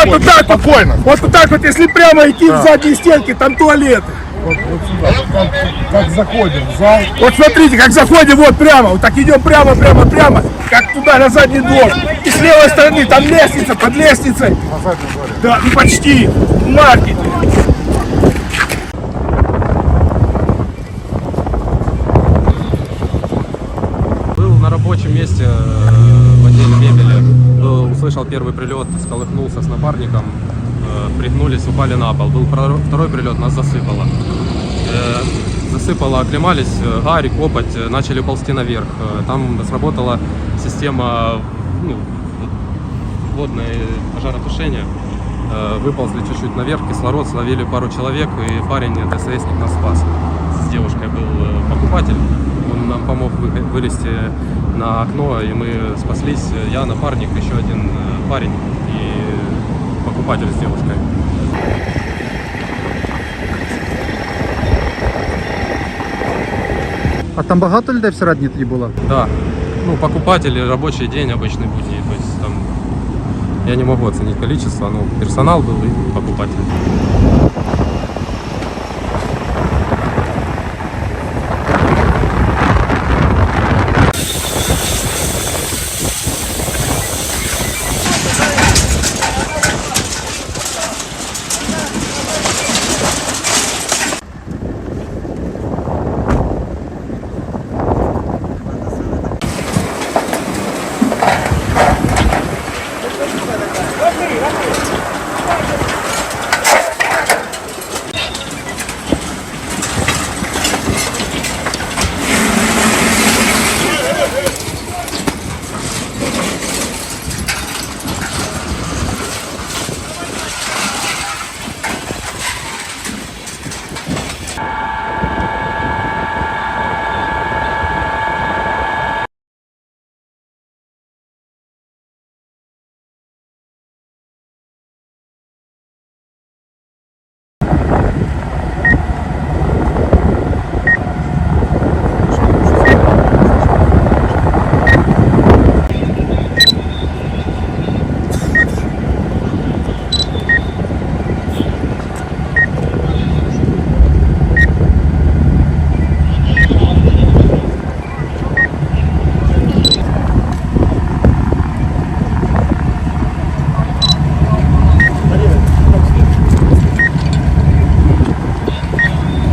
Вот так спокойно. Вот так вот, если прямо идти в задние стенки, там туалеты. Вот сюда, как заходим в зал. Вот смотрите, как заходим, вот прямо, вот так идем прямо, как туда, на задний двор. И с левой стороны там лестница, под лестницей. На заднем дворе. Да, ну почти, в маркете. Был на рабочем месте в отделе мебели, услышал первый прилет, сколыхнулся с напарником, пригнулись, упали на пол. Был второй прилет, нас засыпало. Засыпало, оклемались, гарь, копоть, начали ползти наверх. Там сработала система водное пожаротушение. Выползли чуть-чуть наверх, кислород, словили пару человек, и парень, ДССник, нас спас. С девушкой был покупатель, он нам помог вылезти на окно, и мы спаслись. Я, напарник, еще один парень и покупатель с девушкой. А там багато людей всередині тоді було? Да. Ну, покупатели, рабочий день, обычный будний. То есть там я не могу оценить количество, но персонал был и покупатель.